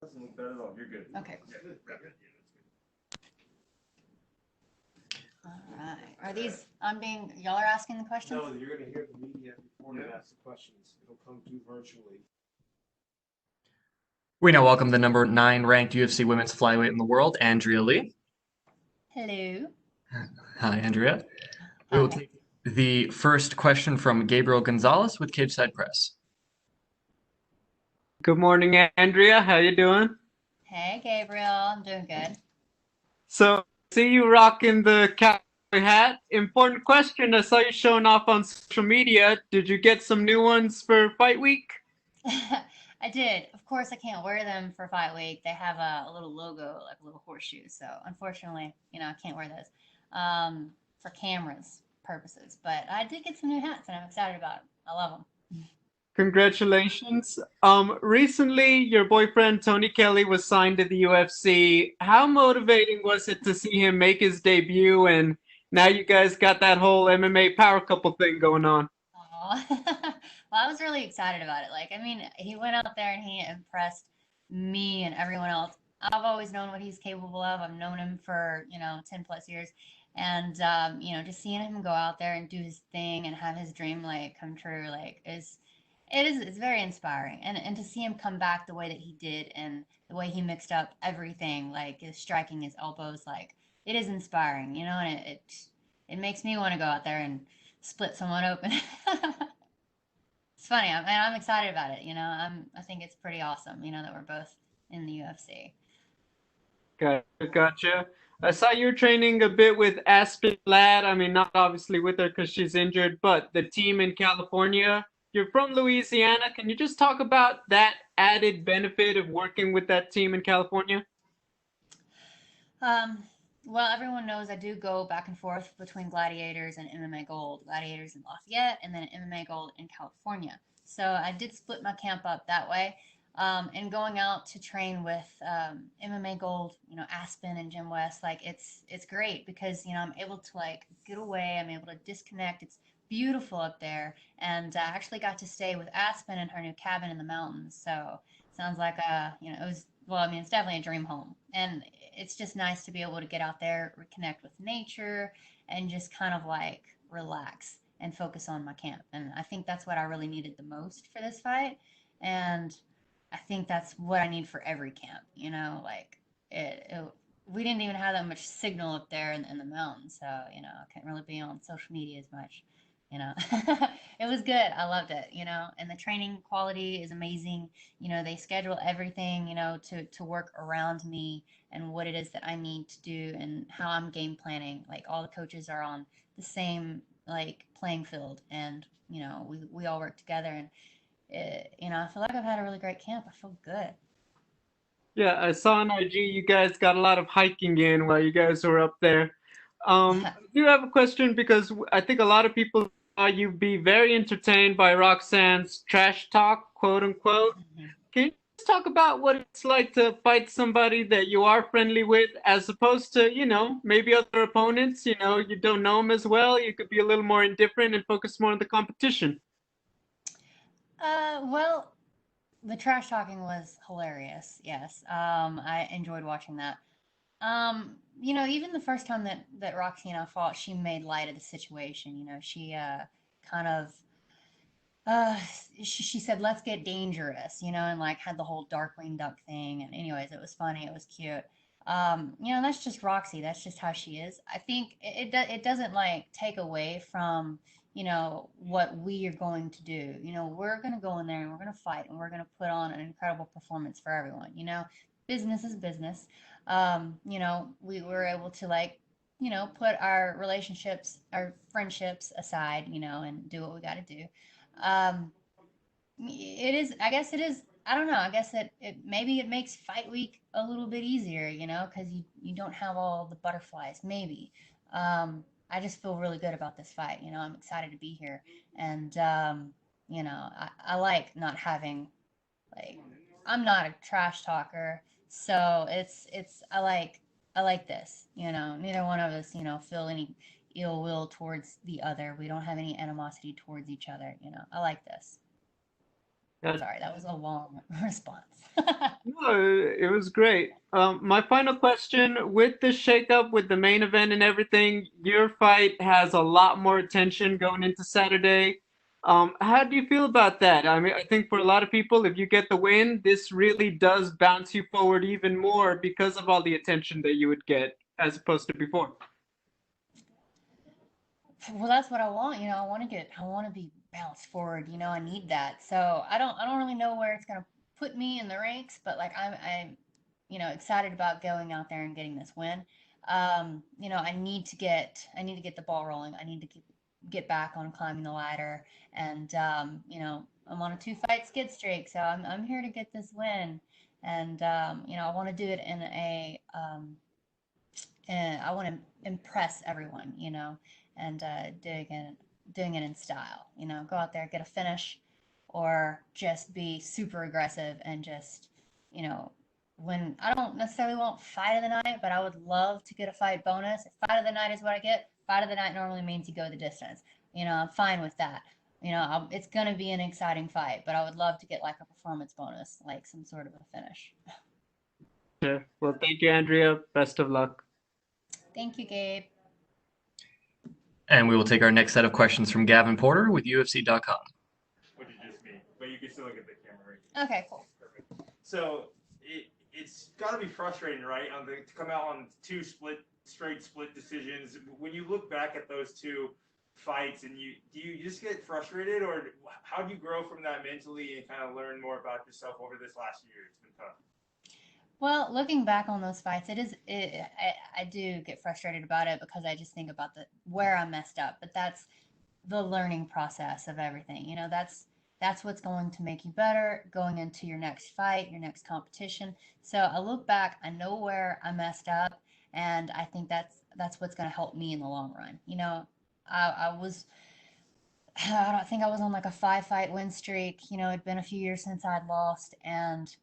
Doesn't look bad at all. You're good. Okay. Yeah, good. Yeah, good. All right. Are these? Y'all are asking the questions. No, you're going to hear the media before they ask the questions. It'll come to you virtually. We now welcome the number 9 ranked UFC women's flyweight in the world, Andrea Lee. Hello. Hi, Andrea. We will Hi. take the first question from Gabriel Gonzalez with Cageside Press. Good morning, Andrea. How you doing? Hey, Gabriel. I'm doing good. So, see you rocking the cowboy hat. Important question. I saw you showing off on social media. Did you get some new ones for fight week? I did. Of course, I can't wear them for fight week. They have a little logo, like a little horseshoe. So, unfortunately, I can't wear those for cameras purposes. But I did get some new hats, and I'm excited about it. I love them. Congratulations. Recently, your boyfriend Tony Kelly was signed to the UFC. How motivating was it to see him make his debut? And now you guys got that whole MMA power couple thing going on. Aw. Well, I was really excited about it. Like, I mean, he went out there and he impressed me and everyone else. I've always known what he's capable of. I've known him for, 10 plus years. And, just seeing him go out there and do his thing and have his dream, like, come true, like, it's very inspiring. And to see him come back the way that he did and the way he mixed up everything, like, his striking, his elbows, like, it is inspiring, and it makes me want to go out there and split someone open. It's funny. I'm excited about it. I think it's pretty awesome. That we're both in the UFC. Gotcha. I saw you were training a bit with Aspen Ladd. I mean, not obviously with her because she's injured, but the team in California. You're from Louisiana. Can you just talk about that added benefit of working with that team in California? Um, well, everyone knows I do go back and forth between Gladiators and MMA Gold. Gladiators in Lafayette and then MMA Gold in California. So I did split my camp up that way. And going out to train with MMA Gold, Aspen and Jim West, like it's great because I'm able to like get away. I'm able to disconnect. It's beautiful up there, and I actually got to stay with Aspen in her new cabin in the mountains. So sounds like it was well. I mean, it's definitely a dream home, and it's just nice to be able to get out there, reconnect with nature, and just kind of like relax and focus on my camp. And I think that's what I really needed the most for this fight. And I think that's what I need for every camp, like it we didn't even have that much signal up there in the mountains. So, I couldn't really be on social media as much, you know. It was good. I loved it, and the training quality is amazing. They schedule everything, to work around me and what it is that I need to do and how I'm game planning. Like all the coaches are on the same like playing field, and we all work together. And I feel like I've had a really great camp. I feel good. Yeah, I saw on IG you guys got a lot of hiking in while you guys were up there. I do have a question because I think a lot of people saw you be very entertained by Roxanne's trash talk, quote unquote. Mhm. Can you just talk about what it's like to fight somebody that you are friendly with as opposed to, maybe other opponents, you don't know them as well. You could be a little more indifferent and focus more on the competition. Well, the trash talking was hilarious. Yes, I enjoyed watching that. Even the first time that Roxy and I fought, she made light of the situation. She kind of uh she said let's get dangerous, and like had the whole darkwing duck thing. And anyways, it was funny, it was cute. That's just Roxy, that's just how she is. I think it doesn't like take away from what we are going to do. We're going to go in there and we're going to fight and we're going to put on an incredible performance for everyone. Business is business. We were able to like put our relationships, our friendships aside, and do what we got to do. um, it is. I guess it is. I don't know. I guess it maybe it makes fight week a little bit easier, because you don't have all the butterflies. Maybe. I just feel really good about this fight. I'm excited to be here, and I like not having like I'm not a trash talker, so I like this. Neither one of us feel any ill will towards the other. We don't have any animosity towards each other. I like this. Yeah, Sorry, that was a long response. no, it was great. My final question, with the shakeup, with the main event and everything, your fight has a lot more attention going into Saturday. How do you feel about that? I mean, I think for a lot of people, if you get the win, this really does bounce you forward even more because of all the attention that you would get as opposed to before. Well, that's what I want. I want to be bounced forward. I need that. So I don't really know where it's gonna put me in the ranks, but like I'm, excited about going out there and getting this win. I need to get the ball rolling. I need to get back on climbing the ladder, and I'm on a 2 fight skid streak, so I'm here to get this win, and I want to do it in a and I want to impress everyone, and doing it in style. Go out there, get a finish, or just be super aggressive and just, you know, when I don't necessarily want fight of the night, but I would love to get a fight bonus. If fight of the night is what I get, fight of the night normally means you go the distance. I'm fine with that. It's gonna be an exciting fight, but I would love to get like a performance bonus, like some sort of a finish. Sure. Well, thank you, Andrea. Best of luck. Thank you, Gabe. And we will take our next set of questions from Gavin Porter with UFC.com. Which is just me, but you can still look at the camera right. Okay, cool. Perfect. So it's got to be frustrating, right? To come out on two straight split decisions. When you look back at those two fights, and do you just get frustrated, or how do you grow from that mentally and kind of learn more about yourself over this last year? It's been tough. Well, looking back on those fights, I do get frustrated about it because I just think about the where I messed up. But that's the learning process of everything. That's what's going to make you better going into your next fight, your next competition. So I look back, I know where I messed up, and I think that's what's going to help me in the long run. I was I don't think I was on like a 5 fight win streak. It'd been a few years since I'd lost, and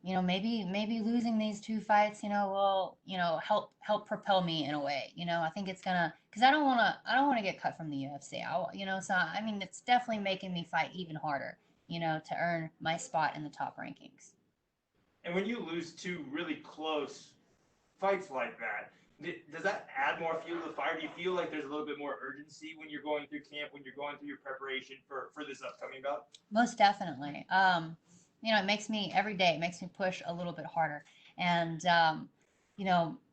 maybe losing these 2 fights, will help propel me in a way. I think it's gonna because I don't wanna get cut from the UFC. So I mean, it's definitely making me fight even harder. To earn my spot in the top rankings. And when you lose two really close fights like that, does that add more fuel to the fire? Do you feel like there's a little bit more urgency when you're going through camp, when you're going through your preparation for this upcoming bout? Most definitely. It makes me every day. It makes me push a little bit harder, and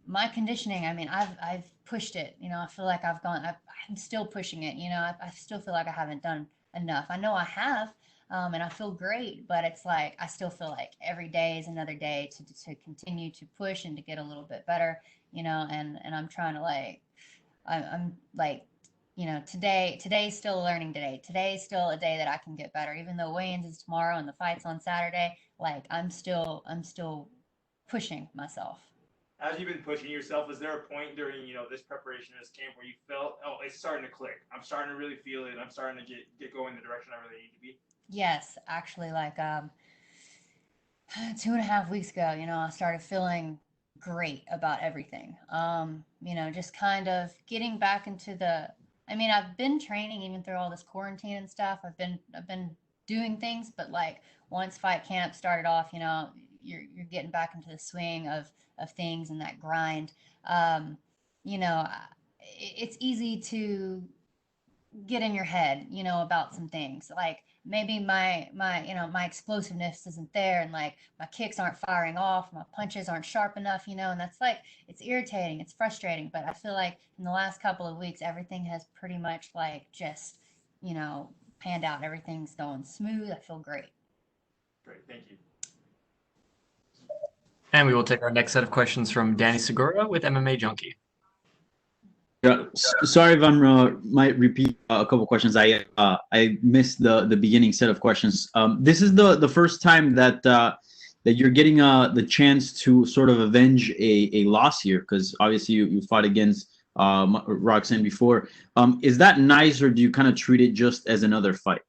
my conditioning. I mean, I've pushed it. I feel like I'm still pushing it. I still feel like I haven't done enough. I know I have, and I feel great, but it's like I still feel like every day is another day to continue to push and to get a little bit better. And I'm trying to I'm like today's still a learning day. Today's still a day that I can get better. Even though weigh-ins is tomorrow and the fight's on Saturday, like I'm still pushing myself. As you've been pushing yourself, is there a point during this preparation, this camp, where you felt, oh, it's starting to click? I'm starting to really feel it. I'm starting to get going the direction I really need to be. Yes, actually, like 2.5 weeks ago, I started feeling great about everything. Just kind of getting back into the. I mean, I've been training even through all this quarantine and stuff. I've been doing things, but like once fight camp started off, you're getting back into the swing of things and that grind. Um, it's easy to get in your head, about some things. Like maybe my explosiveness isn't there, and like my kicks aren't firing off, my punches aren't sharp enough, and that's like it's irritating, it's frustrating. But I feel like in the last couple of weeks, everything has pretty much like just, panned out. Everything's going smooth. I feel great. Great, thank you. And we will take our next set of questions from Danny Segura with MMA Junkie. Yeah, sorry if I'm might repeat a couple questions. I missed the beginning set of questions. This is the first time that that you're getting the chance to sort of avenge a loss here, because obviously you fought against Roxanne before. Is that nice, or do you kind of treat it just as another fight?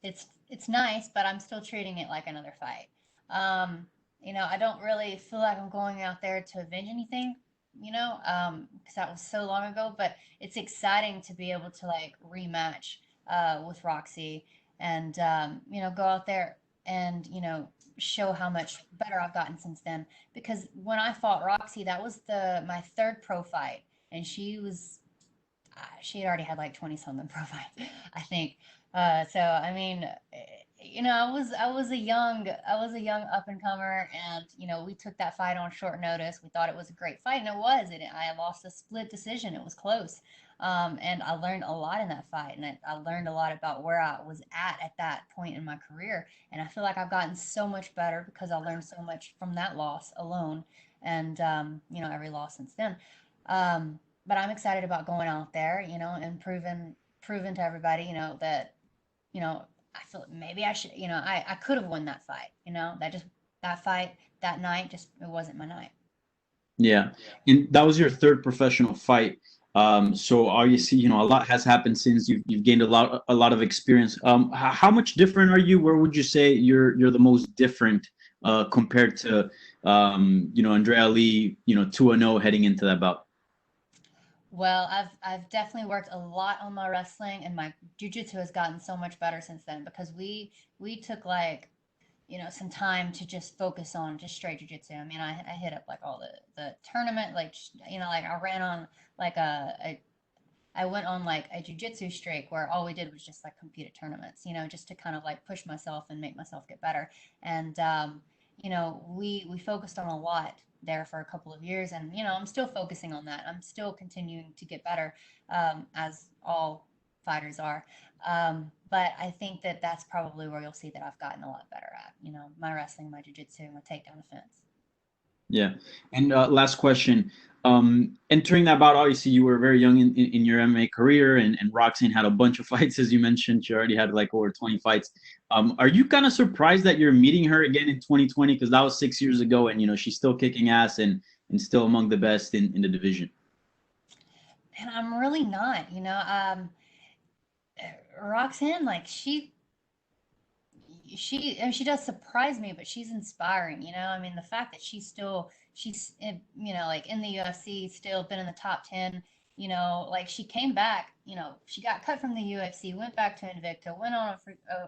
It's nice, but I'm still treating it like another fight. I don't really feel like I'm going out there to avenge anything, because that was so long ago. But it's exciting to be able to like rematch with Roxy, and go out there and show how much better I've gotten since then. Because when I fought Roxy, that was my third pro fight, and she had already had like 20 something pro fights, I think. So I mean, I was a young up and comer, and we took that fight on short notice. We thought it was a great fight, and it was. I lost a split decision. It was close, and I learned a lot in that fight, and I learned a lot about where I was at that point in my career. And I feel like I've gotten so much better because I learned so much from that loss alone, and every loss since then. But I'm excited about going out there, and proving to everybody, that I feel maybe I should, I could have won that fight, that fight that night, just it wasn't my night. Yeah, and that was your third professional fight. So obviously, a lot has happened since you've gained a lot of experience. How much different are you? Where would you say you're the most different compared to Andrea Lee, 2-0 heading into that bout? Well, I've definitely worked a lot on my wrestling, and my jujitsu has gotten so much better since then because we took like some time to just focus on just straight jujitsu. I mean, I hit up like all the tournament, like like I ran on like I went on like a jujitsu streak where all we did was just like compete at tournaments, just to kind of like push myself and make myself get better. And we focused on a lot there for a couple of years, and I'm still focusing on that. I'm still continuing to get better, as all fighters are. But I think that that's probably where you'll see that I've gotten a lot better at, my wrestling, my jiu-jitsu, my takedown defense. Yeah. And last question. Entering that bout, obviously you were very young in your MMA career, and Roxanne had a bunch of fights, as you mentioned. She already had like over 20 fights. Are you kind of surprised that you're meeting her again in 2020? Because that was 6 years ago, and she's still kicking ass and still among the best in the division. And I'm really not, Roxanne, like I mean, she does surprise me, but she's inspiring. I mean, the fact that she's like in the UFC, still been in the top 10. Like she came back. She got cut from the UFC, went back to Invicta, went on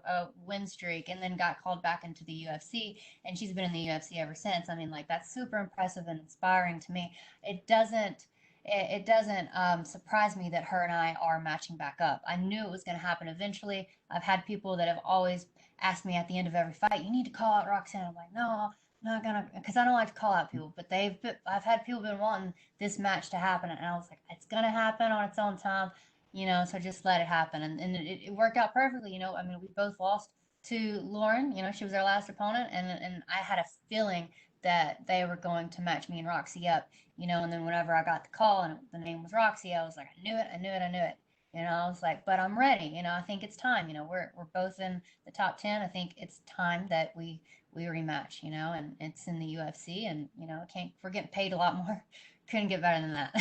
a win streak, and then got called back into the UFC, and she's been in the UFC ever since. I mean, like that's super impressive and inspiring to me. It doesn't. It doesn't surprise me that her and I are matching back up. I knew it was going to happen eventually. I've had people that have always asked me at the end of every fight, "You need to call out Roxanne." I'm like, "No, I'm not gonna," because I don't like to call out people. But I've had people been wanting this match to happen, and I was like, "It's gonna happen on its own time," So just let it happen, and it worked out perfectly. I mean, we both lost to Lauren. She was our last opponent, and I had a feeling that they were going to match me and Roxy up. And then whenever I got the call and the name was Roxy, I was like, I knew it, I knew it, I knew it. I was like, but I'm ready. I think it's time. We're both in the top 10. I think it's time that we rematch. And it's in the UFC, and we're getting paid a lot more. Couldn't get better than that.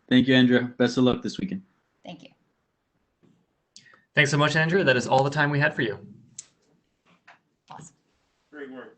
Thank you, Andrea. Best of luck this weekend. Thank you. Thanks so much, Andrea. That is all the time we had for you. Awesome. Great work.